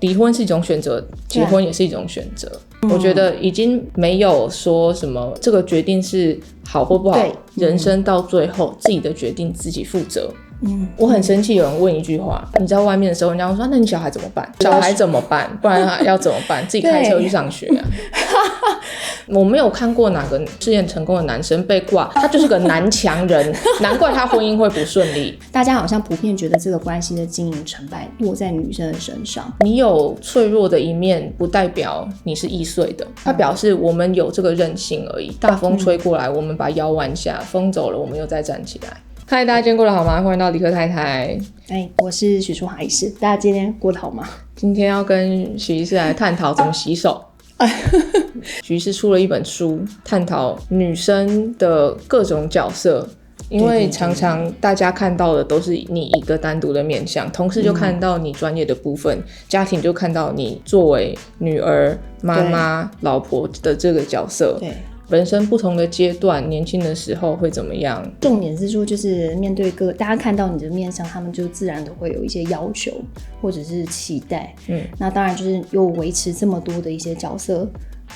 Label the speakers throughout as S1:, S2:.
S1: 离婚是一种选择，结婚也是一种选择。我觉得已经没有说什么这个决定是好或不好，人生到最后自己的决定自己负责。我很生气有人问一句话，你在外面的时候人家说那你小孩怎么办？小孩怎么办？不然要怎么办？自己开车去上学啊。我没有看过哪个事业成功的男生被挂他就是个男强人，难怪他婚姻会不顺利。
S2: 大家好像普遍觉得这个关系的经营成败落在女生的身上。
S1: 你有脆弱的一面不代表你是易碎的，它表示我们有这个韧性而已。大风吹过来我们把腰弯下，风走了我们又再站起来。嗨，大家今天过得好吗？欢迎到理科太太。
S2: 我是许淑华医师，大家今天过得好吗？
S1: 今天要跟许医师来探讨怎么洗手。许医师出了一本书，探讨女生的各种角色，因为常常大家看到的都是你一个单独的面向，同事就看到你专业的部分，家庭就看到你作为女儿、妈妈、老婆的这个角色。对，人生不同的阶段，年轻的时候会怎么样？
S2: 重点是说，就是面对大家看到你的面向，他们就自然都会有一些要求或者是期待。那当然就是又维持这么多的一些角色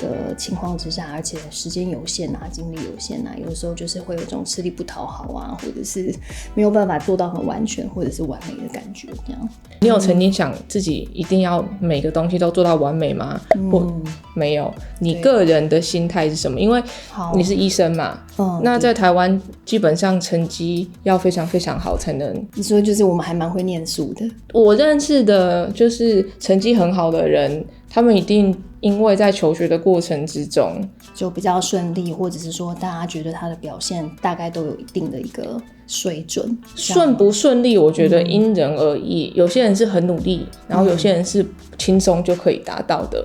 S2: 的情况之下，而且时间有限啊，精力有限啊，有的时候就是会有一种吃力不讨好啊，或者是没有办法做到很完全或者是完美的感觉这样。
S1: 你有曾经想自己一定要每个东西都做到完美吗？没有。你个人的心态是什么？因为你是医生嘛，那在台湾基本上成绩要非常非常好才能。
S2: 你说就是我们还蛮会念书的。
S1: 我认识的就是成绩很好的人，他们一定因为在求学的过程之中
S2: 就比较顺利，或者是说大家觉得他的表现大概都有一定的一个水准。
S1: 顺不顺利我觉得因人而异，有些人是很努力，然后有些人是轻松就可以达到的。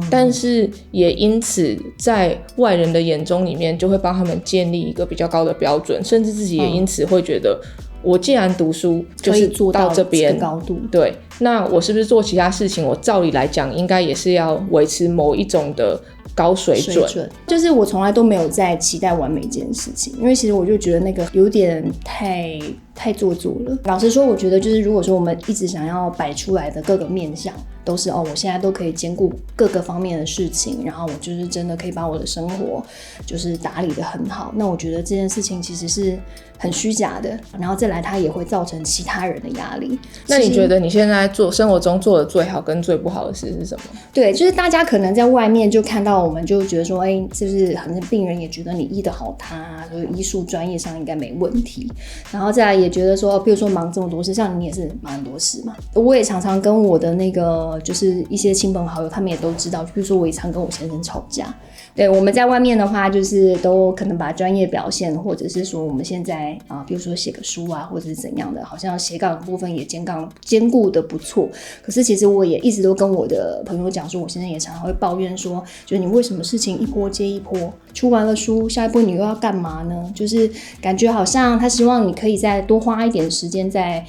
S1: 但是也因此在外人的眼中里面就会帮他们建立一个比较高的标准，甚至自己也因此会觉得我既然读书就是到这边
S2: 高度，
S1: 对，那我是不是做其他事情我照理来讲应该也是要维持某一种的高水准。
S2: 就是我从来都没有在期待完美这件事情，因为其实我就觉得那个有点太做作了。老实说我觉得就是如果说我们一直想要摆出来的各个面向都是我现在都可以兼顾各个方面的事情，然后我就是真的可以把我的生活就是打理得很好，那我觉得这件事情其实是很虚假的，然后再来它也会造成其他人的压力。
S1: 那你觉得你现在生活中做的最好跟最不好的事是什么？
S2: 对，就是大家可能在外面就看到我们就觉得说就是好像病人也觉得你医得好他，就是医术专业上应该没问题，然后再来也觉得说比如说忙这么多事，像你也是忙很多事嘛，我也常常跟我的那个就是一些亲朋好友他们也都知道，比如说我也常跟我先生吵架。对，我们在外面的话就是都可能把专业表现，或者是说我们现在比如说写个书啊或者是怎样的，好像斜杠的部分也兼顾的不错。可是其实我也一直都跟我的朋友讲说，我现在也常常会抱怨说，就是你为什么事情一波接一波，出完了书下一步你又要干嘛呢？就是感觉好像他希望你可以再多花一点时间在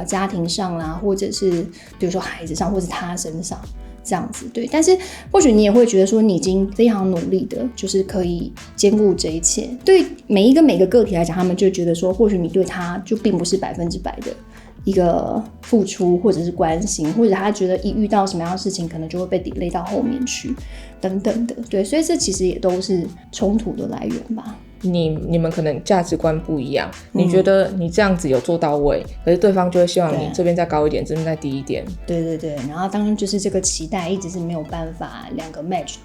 S2: 家庭上啦，或者是比如说孩子上或者他身上这样子。对，但是或许你也会觉得说你已经非常努力的就是可以兼顾这一切。对每个个体来讲，他们就觉得说或许你对他就并不是100%的一个付出或者是关心，或者他觉得一遇到什么样的事情可能就会被 delay 到后面去等等的。对，所以这其实也都是冲突的来源吧。
S1: 你们可能价值观不一样，你觉得你这样子有做到位，可是对方就会希望你这边再高一点，这边再低一点。
S2: 对，然后当然就是这个期待一直是没有办法两个 match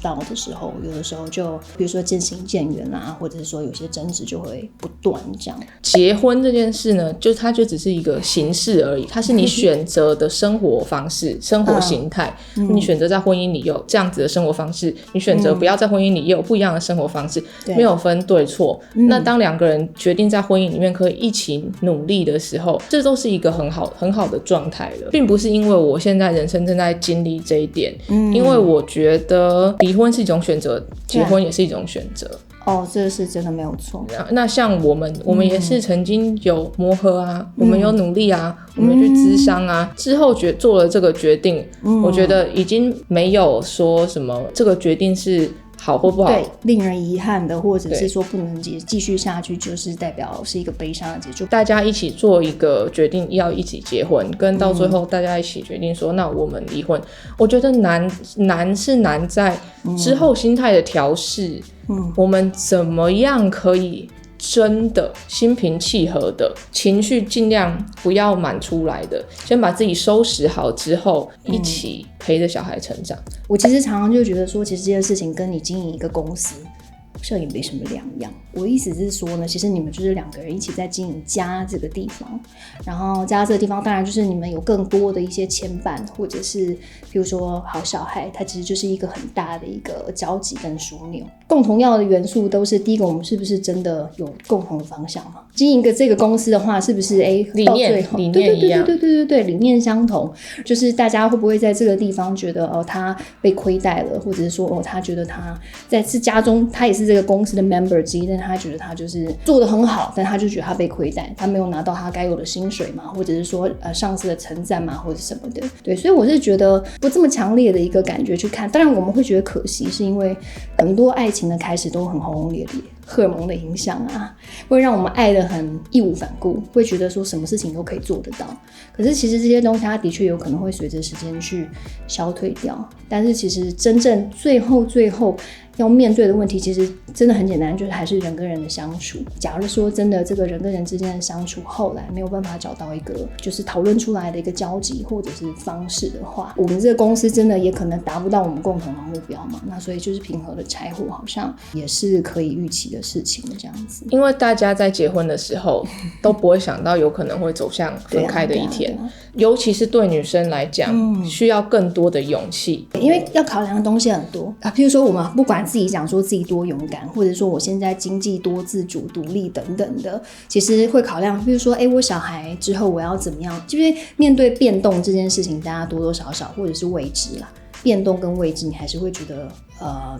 S2: 到的时候，有的时候就比如说渐行渐远啦，或者是说有些争执就会不断这样。
S1: 结婚这件事呢，它就只是一个形式而已，它是你选择的生活方式、生活形态。你选择在婚姻里有这样子的生活方式，你选择不要在婚姻里也有不一样的生活方式，没有分对错。那当两个人决定在婚姻里面可以一起努力的时候，这都是一个很好的状态了，并不是因为我现在人生正在经历这一点。因为我觉得离婚是一种选择，结婚也是一种选择。
S2: 这是真的没有错。
S1: 那像我们也是曾经有磨合啊，我们有努力啊，我们去咨商啊，之后做了这个决定，我觉得已经没有说什么这个决定是好或不好，
S2: 对，令人遗憾的，或者是说不能继续下去，就是代表是一个悲伤的结束。
S1: 大家一起做一个决定要一起结婚，跟到最后大家一起决定说那我们离婚，我觉得难是难在之后心态的调试，我们怎么样可以真的心平气和的情绪尽量不要满出来的，先把自己收拾好之后，一起陪着小孩成长。
S2: 我其实常常就觉得说，其实这件事情跟你经营一个公司好像也没什么两样。我的意思是说呢，其实你们就是两个人一起在经营家这个地方，然后家这个地方当然就是你们有更多的一些牵绊，或者是比如说好小孩，它其实就是一个很大的一个交集跟枢纽。共同要的元素都是第一个，我们是不是真的有共同的方向嘛？经营这个公司的话，是不是到最后
S1: 理念一样，
S2: 对，理念相同，就是大家会不会在这个地方觉得他被亏待了，或者是说他觉得他是家中，他也是这个公司的 member 之一，但他觉得他就是做得很好，但他就觉得他被亏待，他没有拿到他该有的薪水嘛，或者是说上司的称赞嘛，或者什么的。对，所以我是觉得不这么强烈的一个感觉去看，当然我们会觉得可惜，是因为很多爱情的开始都很轰轰烈烈，荷尔蒙的影响啊，会让我们爱得很义无反顾，会觉得说什么事情都可以做得到。可是其实这些东西它的确有可能会随着时间去消退掉，但是其实真正最后要面对的问题其实真的很简单，就是还是人跟人的相处。假如说真的这个人跟人之间的相处后来没有办法找到一个就是讨论出来的一个交集或者是方式的话，我们这个公司真的也可能达不到我们共同的目标嘛。那所以就是平和的柴火好像也是可以预期的事情这样子。
S1: 因为大家在结婚的时候都不会想到有可能会走向分开的一天，尤其是对女生来讲，需要更多的勇气，
S2: 因为要考量的东西很多啊。譬如说我们不管自己讲说自己多勇敢，或者说我现在经济多自主独立等等的，其实会考量，比如说我小孩之后我要怎么样，就是面对变动这件事情，大家多多少少或者是未知啦，变动跟未知，你还是会觉得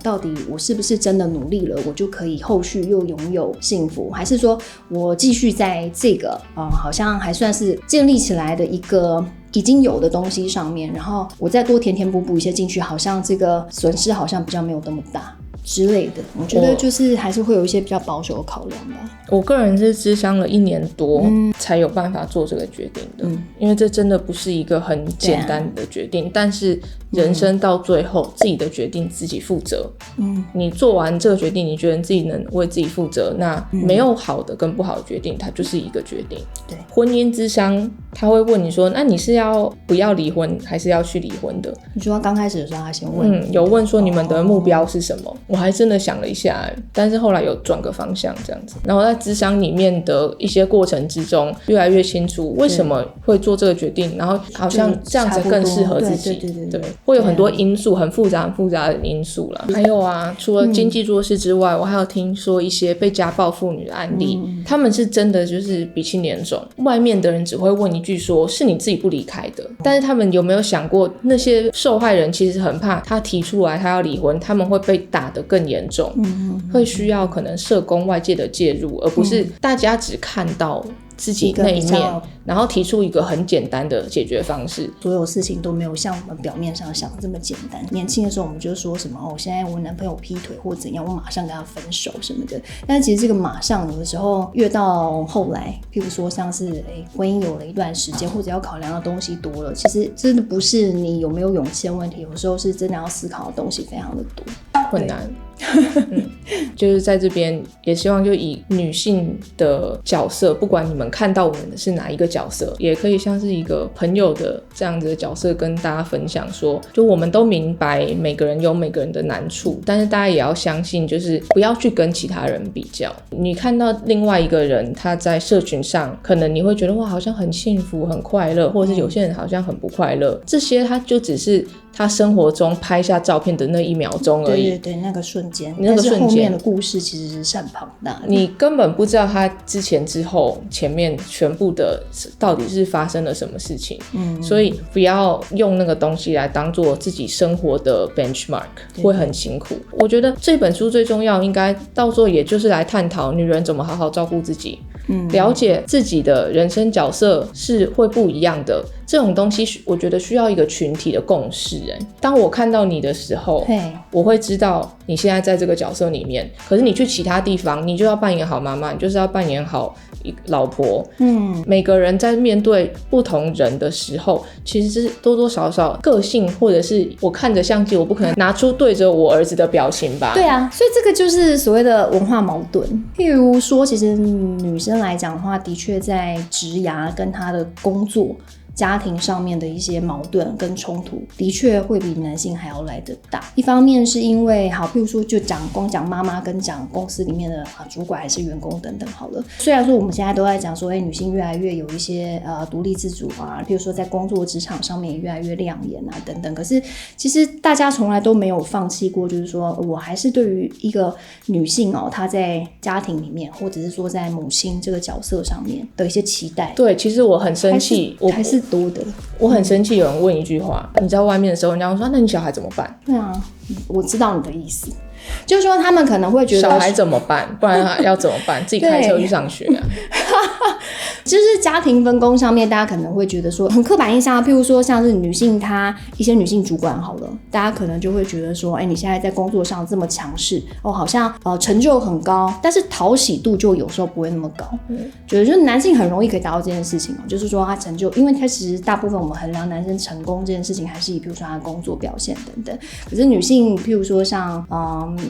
S2: 到底我是不是真的努力了，我就可以后续又拥有幸福，还是说我继续在这个好像还算是建立起来的一个已经有的东西上面，然后我再多填填补补一些进去，好像这个损失好像比较没有那么大之类的。我觉得就是还是会有一些比较保守的考量吧。
S1: 我个人是諮商了1年多才有办法做这个决定的，因为这真的不是一个很简单的决定，但是人生到最后自己的决定自己负责。你做完这个决定，你觉得自己能为自己负责，那没有好的跟不好的决定，它就是一个决定。
S2: 对，
S1: 婚姻諮商他会问你说，那你是要不要离婚还是要去离婚的？
S2: 你说刚开始的时候他先问
S1: 有问说你们的目标是什么？我还真的想了一下，但是后来有转个方向这样子。然后在諮商里面的一些过程之中，越来越清楚为什么会做这个决定，然后好像这样子更适合自己。对，会有很多因素，很复杂的因素啦。还有啊，除了经济弱势之外，我还有听说一些被家暴妇女的案例，他们是真的就是鼻青脸肿，外面的人只会问一句说是你自己不离开的，但是他们有没有想过那些受害人其实很怕他提出来他要离婚，他们会被打得更严重，会需要可能社工外界的介入，而不是大家只看到自己那一面，然后提出一个很简单的解决方式。
S2: 所有事情都没有像我们表面上想的这么简单。年轻的时候我们就说什么现在我男朋友劈腿或怎样，我马上跟他分手什么的。但是其实这个马上有的时候越到后来，譬如说像是婚姻有了一段时间，或者要考量的东西多了，其实真的不是你有没有勇气的问题，有时候是真的要思考的东西非常的多，
S1: 困难。就是在这边也希望就以女性的角色，不管你们看到我们的是哪一个角色，也可以像是一个朋友的这样子的角色跟大家分享说，就我们都明白每个人有每个人的难处，但是大家也要相信就是不要去跟其他人比较。你看到另外一个人他在社群上可能你会觉得哇好像很幸福很快乐，或者是有些人好像很不快乐，这些他就只是他生活中拍下照片的那1秒钟而已。
S2: 对，那个瞬间，
S1: 但是后
S2: 面的故事其实是很庞大的，
S1: 你根本不知道他之前之后前面全部的到底是发生了什么事情。所以不要用那个东西来当做自己生活的 benchmark， 会很辛苦。我觉得这本书最重要应该到最后也就是来探讨女人怎么好好照顾自己，了解自己的人生角色是会不一样的，这种东西我觉得需要一个群体的共识。当我看到你的时候，我会知道你现在在这个角色里面，可是你去其他地方你就要扮演好妈妈，你就是要扮演好老婆。每个人在面对不同人的时候，其实是多多少少个性，或者是我看着相机我不可能拿出对着我儿子的表情吧。
S2: 对啊，所以这个就是所谓的文化矛盾。譬如说其实女生来讲的话，的确在职涯跟她的工作家庭上面的一些矛盾跟冲突的确会比男性还要来得大。一方面是因为好，譬如说就光讲妈妈跟讲公司里面的主管还是员工等等好了，虽然说我们现在都在讲说女性越来越有一些独立自主啊，譬如说在工作职场上面也越来越亮眼啊等等，可是其实大家从来都没有放弃过，就是说我还是对于一个女性她在家庭里面或者是说在母亲这个角色上面的一些期待。
S1: 对，其实我很生气，
S2: 还是多的。
S1: 我很生气有人问一句话，你在外面的时候人家说那你小孩怎么办？
S2: 对啊，我知道你的意思，就是说他们可能会觉得
S1: 小孩怎么办，不然要怎么办？自己开车去上学啊。
S2: 就是家庭分工上面大家可能会觉得说很刻板印象，譬如说像是女性，她一些女性主管好了，大家可能就会觉得说你现在在工作上这么强势好像成就很高，但是讨喜度就有时候不会那么高。觉得就是男性很容易可以达到这件事情就是说他成就，因为他其实大部分我们衡量男生成功这件事情还是以譬如说他的工作表现等等，可是女性譬如说像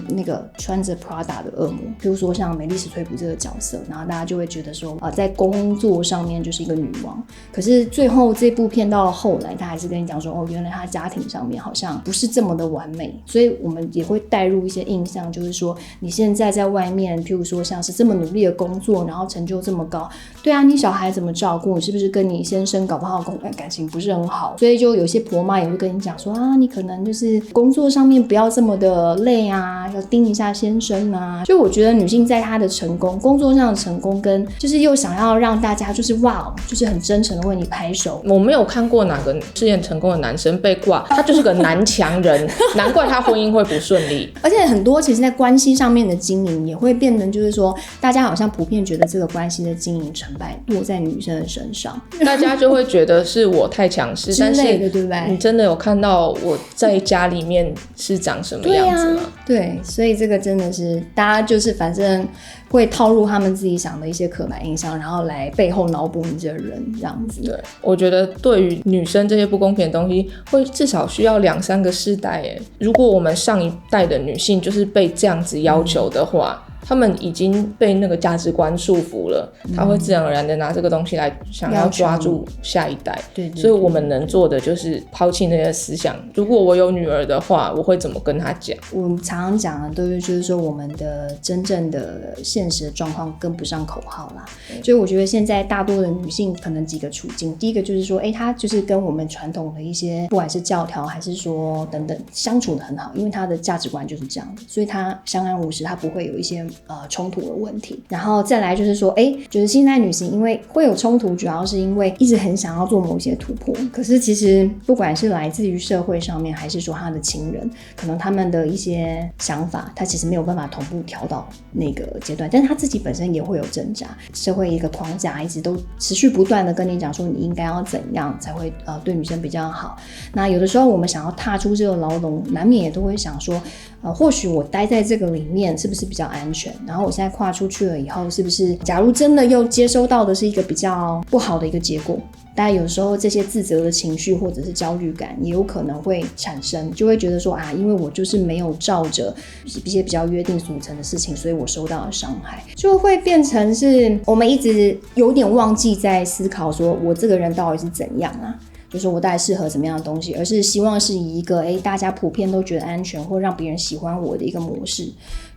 S2: 那个穿着 Prada 的恶魔，譬如说像梅丽史翠普这个角色，然后大家就会觉得说在工作上面就是一个女王，可是最后这部片到了后来他还是跟你讲说原来他家庭上面好像不是这么的完美，所以我们也会带入一些印象，就是说你现在在外面譬如说像是这么努力的工作，然后成就这么高，对啊，你小孩怎么照顾？你是不是跟你先生搞不好感情不是很好？所以就有些婆妈也会跟你讲说你可能就是工作上面不要这么的累啊，要盯一下先生啊。就我觉得女性在她的成功，工作上的成功，跟就是又想要让大家就是哇，就是很真诚的为你拍手。
S1: 我没有看过哪个事业成功的男生被挂，他就是个男强人，难怪他婚姻会不顺利。
S2: 而且很多其实在关系上面的经营也会变成就是说，大家好像普遍觉得这个关系的经营成败落在女生的身上，
S1: 大家就会觉得是我太强势
S2: 之类的，对不对？
S1: 你真的有看到我在家里面是长什么样子吗？
S2: 对，所以这个真的是大家就是反正会套入他们自己想的一些刻板印象，然后来背后脑补你这个人这样子。
S1: 对，我觉得对于女生这些不公平的东西会至少需要2-3个世代耶。如果我们上一代的女性就是被这样子要求的话，他们已经被那个价值观束缚了，他会自然而然的拿这个东西来想要抓住下一代。
S2: 对，
S1: 所以我们能做的就是抛弃那些思想。如果我有女儿的话，我会怎么跟她讲？
S2: 我们常常讲的都是就是说我们的真正的现实的状况跟不上口号啦。所以我觉得现在大多的女性可能几个处境，第一个就是说她就是跟我们传统的一些不管是教条还是说等等相处的很好，因为她的价值观就是这样的，所以她相安无事，她不会有一些冲突的问题。然后再来就是说就是现在女性因为会有冲突，主要是因为一直很想要做某些突破，可是其实不管是来自于社会上面还是说她的亲人，可能他们的一些想法她其实没有办法同步调到那个阶段，但是她自己本身也会有挣扎，社会一个框架一直都持续不断的跟你讲说你应该要怎样才会对女生比较好。那有的时候我们想要踏出这个牢笼，难免也都会想说或许我待在这个里面是不是比较安全，然后我现在跨出去了以后，是不是假如真的又接收到的是一个比较不好的一个结果，大家有时候这些自责的情绪或者是焦虑感也有可能会产生，就会觉得说因为我就是没有照着一些比较约定俗成的事情，所以我受到了伤害，就会变成是我们一直有点忘记在思考说我这个人到底是怎样啊，就是我大概适合怎么样的东西，而是希望是以一个大家普遍都觉得安全或让别人喜欢我的一个模式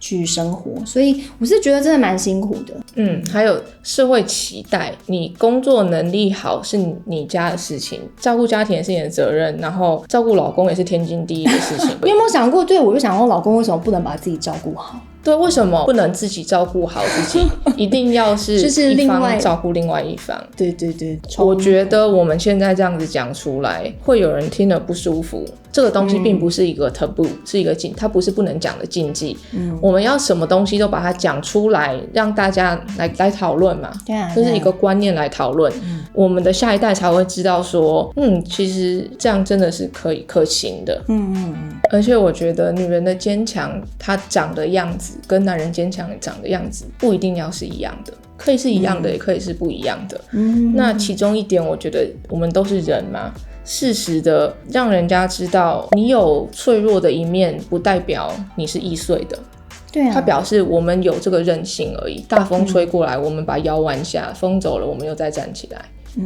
S2: 去生活。所以我是觉得真的蛮辛苦的。
S1: 还有社会期待你工作能力好是你家的事情，照顾家庭也是你的责任，然后照顾老公也是天经地义的事情。
S2: 你有没有想过，对，我就想说老公为什么不能把自己照顾好？
S1: 对，为什么不能自己照顾好自己，一定要是一方照顾另外一方？
S2: 对对对，
S1: 我觉得我们现在这样子讲出来，会有人听了不舒服。这个东西并不是一个 taboo，是一个它不是不能讲的禁忌。我们要什么东西都把它讲出来，让大家来讨论嘛。
S2: 对啊，
S1: 就是一个观念来讨论，我们的下一代才会知道说，其实这样真的是可行的。而且我觉得女人的坚强，她长的样子跟男人坚强长的样子不一定要是一样的。可以是一样的，也可以是不一样的。那其中一点，我觉得我们都是人嘛，适时的让人家知道，你有脆弱的一面，不代表你是易碎的。
S2: 对啊，
S1: 它表示我们有这个韧性而已。大风吹过来，我们把腰弯下，风走了，我们又再站起来。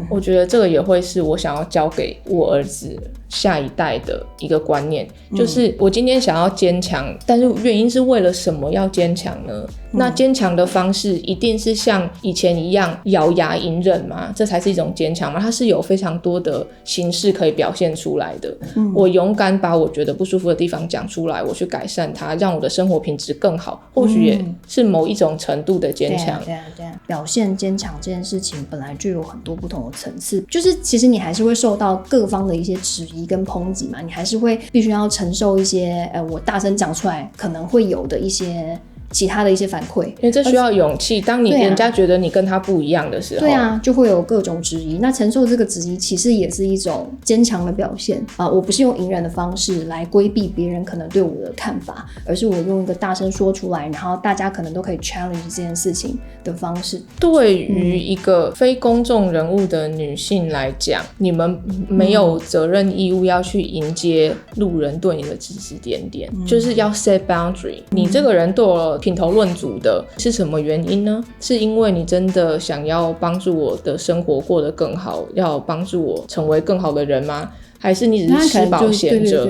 S1: 我觉得这个也会是我想要教给我儿子下一代的一个观念，就是我今天想要坚强，但是原因是为了什么要坚强呢？那坚强的方式一定是像以前一样咬牙隐忍吗？这才是一种坚强吗？它是有非常多的形式可以表现出来的。我勇敢把我觉得不舒服的地方讲出来，我去改善它，让我的生活品质更好，或许也是某一种程度的坚强。
S2: 对啊，表现坚强这件事情本来就有很多不同的层次，就是其实你还是会受到各方的一些质疑跟抨击嘛，你还是会必须要承受一些我大声讲出来可能会有的一些其他的一些反馈，因
S1: 为这需要勇气。当你人家觉得你跟他不一样的时候，
S2: 对啊，就会有各种质疑。那承受这个质疑，其实也是一种坚强的表现啊。我不是用隐忍的方式来规避别人可能对我的看法，而是我用一个大声说出来，然后大家可能都可以 challenge 这件事情的方式。
S1: 对于一个非公众人物的女性来讲，你们没有责任义务要去迎接路人对你的指指点点，就是要 set boundary。你这个人对我品头论足的是什么原因呢？是因为你真的想要帮助我的生活过得更好，要帮助我成为更好的人吗？还是你只是吃饱闲着，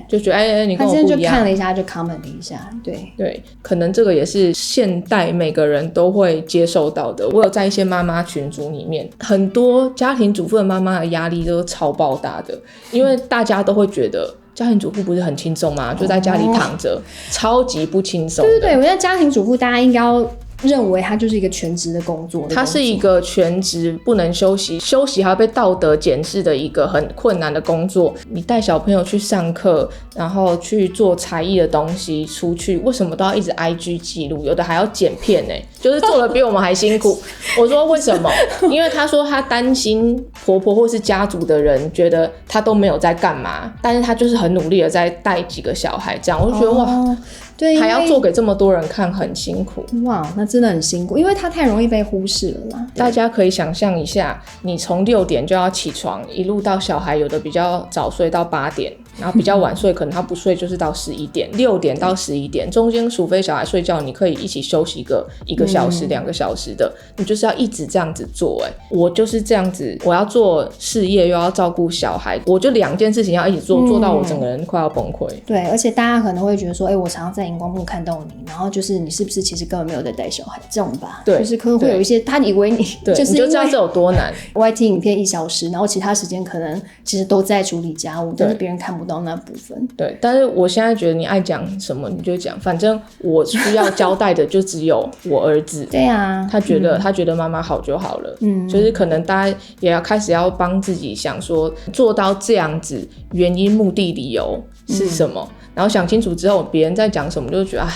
S1: 就觉得你跟我不一样，他今天
S2: 就看了一下就 comment 一下，
S1: 对，可能这个也是现代每个人都会接受到的。我有在一些妈妈群组里面，很多家庭主妇的妈妈的压力都超爆大的，因为大家都会觉得家庭主妇不是很轻松吗？就在家里躺着，超级不轻松的。
S2: 对，我觉得家庭主妇大家应该要认为它就是一个全职的工作，
S1: 它是一个全职不能休息还要被道德检视的一个很困难的工作。你带小朋友去上课，然后去做才艺的东西，出去为什么都要一直 IG 记录，有的还要剪片就是做得比我们还辛苦。我说为什么？因为他说他担心婆婆或是家族的人觉得他都没有在干嘛，但是他就是很努力的在带几个小孩这样。我就觉得哇，
S2: 对，
S1: 还要做给这么多人看，很辛苦。
S2: 哇，那真的很辛苦，因为它太容易被忽视了啦。
S1: 大家可以想象一下，你从6点就要起床，一路到小孩有的比较早睡到8点，然后比较晚睡，可能他不睡就是到11点，6点到11点，中间除非小孩睡觉，你可以一起休息1个小时、2个小时的，你就是要一直这样子做。我就是这样子，我要做事业又要照顾小孩，我就2件事情要一起做到我整个人快要崩溃。
S2: 对，而且大家可能会觉得说，我常常在荧光幕看到你，然后就是你是不是其实根本没有在带小孩这种吧？
S1: 对，
S2: 就是可能会有一些他以为你就是
S1: 你就知道这有多难。
S2: YT 影片1小时，然后其他时间可能其实都在处理家务，但是别人看不到那部分。
S1: 对，但是我现在觉得你爱讲什么你就讲，反正我需要交代的就只有我儿子。
S2: 对啊，
S1: 他觉得妈妈好就好了。就是可能大家也要开始要帮自己想说，做到这样子原因目的理由是什么，然后想清楚之后，别人在讲什么就觉得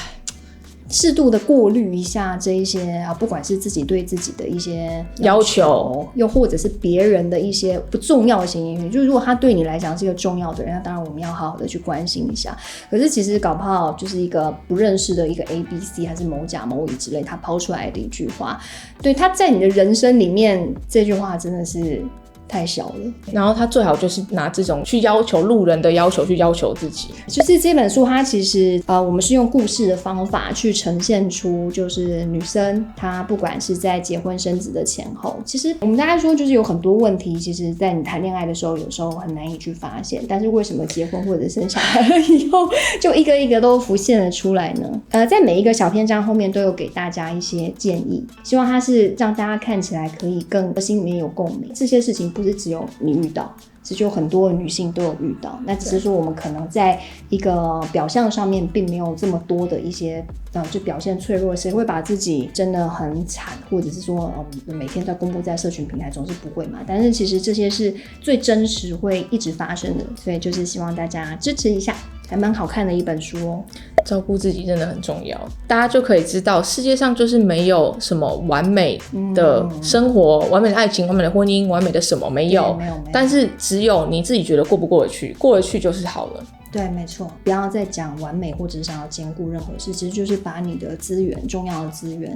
S2: 适度的过滤一下这一些不管是自己对自己的一些要求，又或者是别人的一些不重要的行言，就是如果他对你来讲是一个重要的人，那当然我们要好好的去关心一下。可是其实搞不好就是一个不认识的一个 ABC 还是某甲某乙之类，他抛出来的一句话，对，他在你的人生里面这句话真的是太小了，
S1: 然后他最好就是拿这种去要求路人的要求去要求自己。
S2: 就是这本书它其实我们是用故事的方法去呈现出，就是女生她不管是在结婚生子的前后，其实我们大家说就是有很多问题，其实在你谈恋爱的时候有时候很难以去发现，但是为什么结婚或者生小孩了以后就一个一个都浮现了出来呢？在每一个小篇章后面都有给大家一些建议，希望它是让大家看起来可以更心里面有共鸣，这些事情不是只有你遇到，其实有很多女性都有遇到，那只是说我们可能在一个表象上面并没有这么多的一些就表现脆弱，谁会把自己真的很惨，或者是说每天在公布在社群平台中是不会嘛，但是其实这些是最真实会一直发生的，所以就是希望大家支持一下，还蛮好看的一本书哦。
S1: 照顾自己真的很重要，大家就可以知道世界上就是没有什么完美的生活、完美的爱情、完美的婚姻、完美的什么没有，但是只有你自己觉得过不过得去，过得去就是好了。
S2: 对，没错，不要再讲完美或者是想要兼顾任何事，其实就是把你的资源，重要的资源，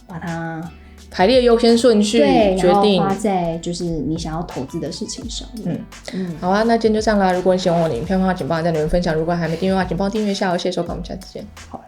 S2: 把它
S1: 排列优先顺序，
S2: 对，
S1: 决定
S2: 然后花在就是你想要投资的事情上。
S1: 好啊，那今天就这样啦。如果你喜欢我的影片的话，请帮我在留言分享。如果还没订阅的话，请帮我订阅一下哦。谢谢收看，我们下次见。
S2: 好。